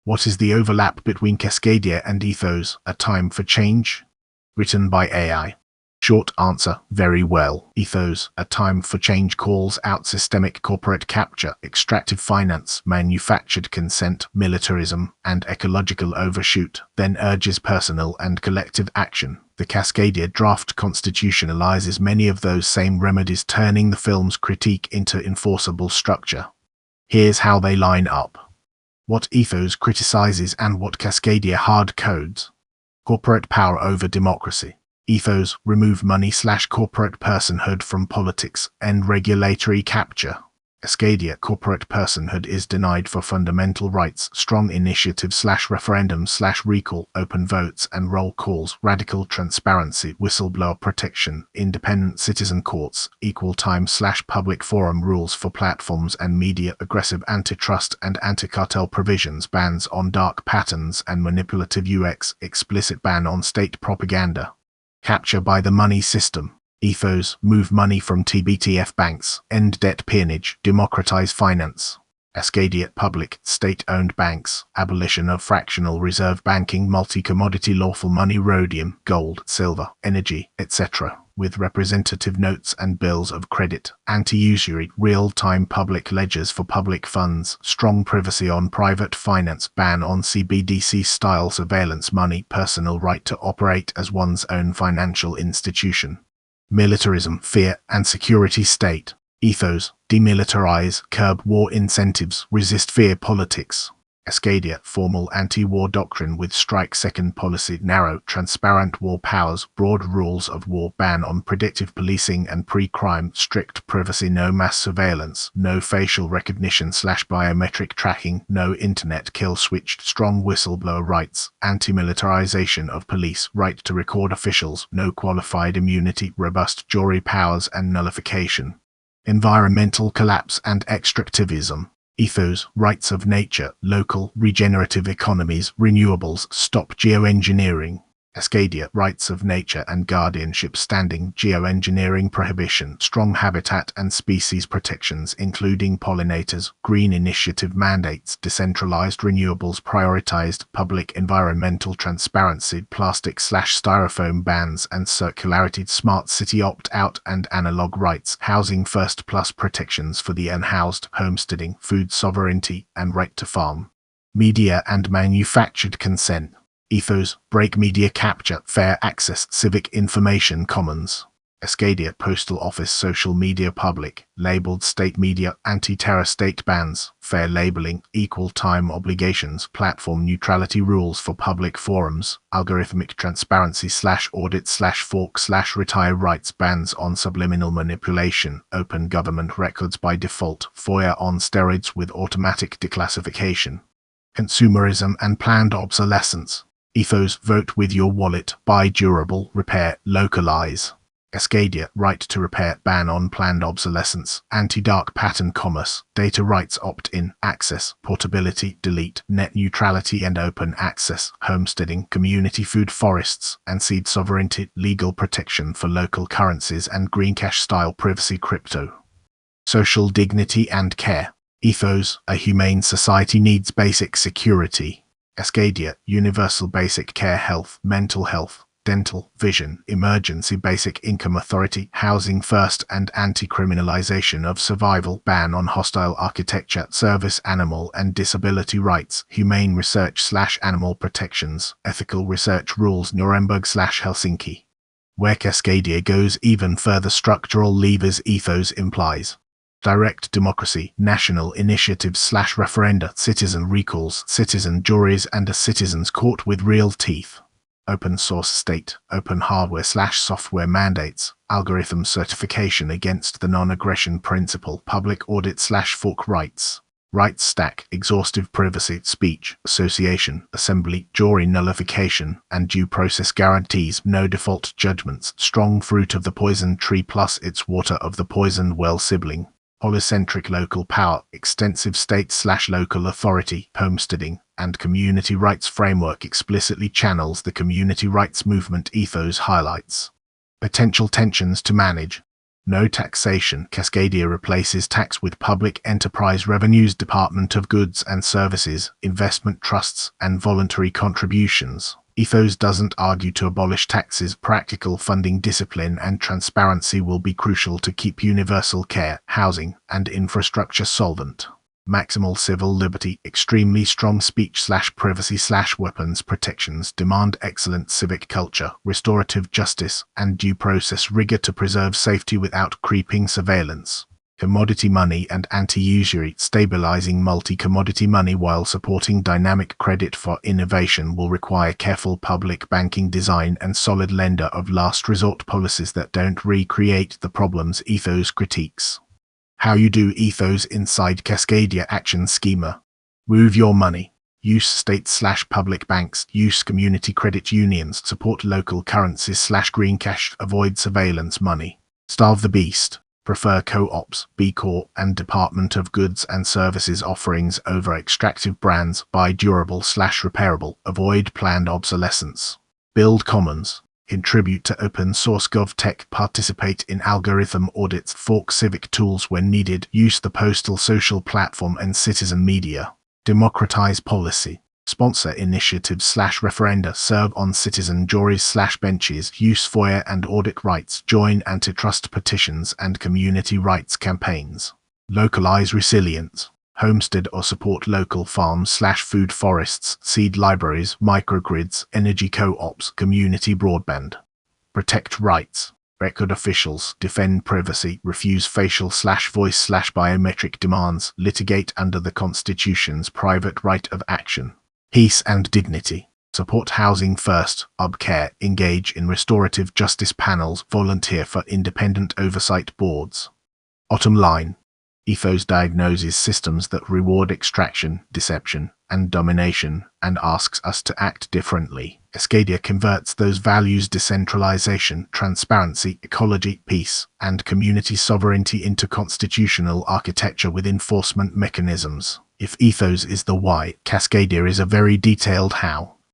What is the overlap between Cascadia and ethos? A Time for Change? Written by AI. Short answer, very well. Ethos, A Time for Change calls out systemic corporate capture, extractive finance, manufactured consent, militarism, and ecological overshoot, then urges personal and collective action. The Cascadia draft constitutionalizes many of those same remedies, turning the film's critique into enforceable structure. Here's how they line up. What ethos criticizes and what Cascadia hard codes. Corporate power over democracy. Ethos, remove money/corporate personhood from politics, end regulatory capture. Cascadia, corporate personhood is denied for fundamental rights, strong initiative/referendum/recall, open votes and roll calls, radical transparency, whistleblower protection, independent citizen courts, equal time/public forum rules for platforms and media, aggressive antitrust and anti-cartel provisions, bans on dark patterns and manipulative UX, explicit ban on state propaganda. Capture by the money system. Ethos, move money from TBTF banks, end debt peonage, democratize finance. Cascadia, public, state-owned banks, abolition of fractional reserve banking, multi-commodity lawful money, rhodium, gold, silver, energy, etc., with representative notes and bills of credit, anti-usury, real-time public ledgers for public funds, strong privacy on private finance, ban on CBDC-style surveillance money, personal right to operate as one's own financial institution. Militarism, fear, and security state. Ethos, demilitarize, curb war incentives, resist fear politics. Cascadia, formal anti-war doctrine with strike-second policy, narrow, transparent war powers, broad rules of war, ban on predictive policing and pre-crime, strict privacy, no mass surveillance, no facial recognition/biometric tracking, no internet kill switch, strong whistleblower rights, anti-militarization of police, right to record officials, no qualified immunity, robust jury powers and nullification. Environmental collapse and extractivism. Ethos, rights of nature, local, regenerative economies, renewables, stop geoengineering. Cascadia, rights of nature and guardianship, standing, geoengineering prohibition, strong habitat and species protections including pollinators, green initiative mandates, decentralized renewables, prioritized public environmental transparency, plastic/styrofoam bans and circularity, smart city opt-out and analog rights, housing first plus protections for the unhoused, homesteading, food sovereignty, and right to farm. Media and manufactured consent. Ethos, break media capture, fair access, civic information commons. Cascadia, postal office, social media public, labeled state media, anti-terror state bans, fair labeling, equal time obligations, platform neutrality rules for public forums, algorithmic transparency/audit/fork/retire rights, bans on subliminal manipulation, open government records by default, FOIA on steroids with automatic declassification. Consumerism and planned obsolescence. Ethos, vote with your wallet, buy durable, repair, localize. Cascadia, right to repair, ban on planned obsolescence, anti-dark pattern commerce, data rights opt-in, access, portability, delete, net neutrality and open access, homesteading, community food forests, and seed sovereignty, legal protection for local currencies and green cash-style privacy crypto. Social dignity and care. Ethos, a humane society needs basic security. Cascadia, universal basic care, health, mental health, dental, vision, emergency basic income authority, housing first and anti-criminalization of survival, ban on hostile architecture, service animal and disability rights, humane research/animal protections, ethical research rules, Nuremberg/Helsinki. Where Cascadia goes even further, structural levers ethos implies. Direct democracy, national initiatives/referenda, citizen recalls, citizen juries and a citizen's court with real teeth. Open source state, open hardware/software mandates, algorithm certification against the non-aggression principle, public audit/fork rights. Rights stack, exhaustive privacy, speech, association, assembly, jury nullification, and due process guarantees, no default judgments, strong fruit of the poison tree plus its water of the poisoned well sibling. Polycentric local power, extensive state/local authority, homesteading, and community rights framework explicitly channels the community rights movement ethos highlights. Potential tensions to manage. No taxation. Cascadia replaces tax with Public Enterprise Revenues, Department of Goods and Services, investment trusts, and voluntary contributions. Ethos doesn't argue to abolish taxes. Practical funding discipline and transparency will be crucial to keep universal care, housing, and infrastructure solvent. Maximal civil liberty. Extremely strong speech/privacy/weapons protections demand excellent civic culture, restorative justice, and due process rigor to preserve safety without creeping surveillance. Commodity money and anti-usury. Stabilizing multi-commodity money while supporting dynamic credit for innovation will require careful public banking design and solid lender of last resort policies that don't recreate the problems Ethos critiques. How you do ethos inside Cascadia action schema. Move your money. Use state/public banks. Use community credit unions. Support local currencies/green cash. Avoid surveillance money. Starve the beast. Prefer co-ops, B Corp, and Department of Goods and Services offerings over extractive brands. Buy durable/repairable. Avoid planned obsolescence. Build commons. Contribute to open source GovTech. Participate in algorithm audits. Fork civic tools when needed. Use the postal social platform and citizen media. Democratize policy. Sponsor initiatives/referenda. Serve on citizen juries/benches. Use FOIA and audit rights. Join antitrust petitions and community rights campaigns. Localize resilience. Homestead or support local farms/food forests, seed libraries, microgrids, energy co-ops, community broadband. Protect rights. Record officials. Defend privacy. Refuse facial/voice/biometric demands. Litigate under the Constitution's private right of action. Peace and dignity. Support housing first, care, engage in restorative justice panels, volunteer for independent oversight boards. Bottom line. Ethos diagnoses systems that reward extraction, deception, and domination, and asks us to act differently. Cascadia converts those values: decentralization, transparency, ecology, peace, and community sovereignty into constitutional architecture with enforcement mechanisms. If ethos is the why, Cascadia is a very detailed how.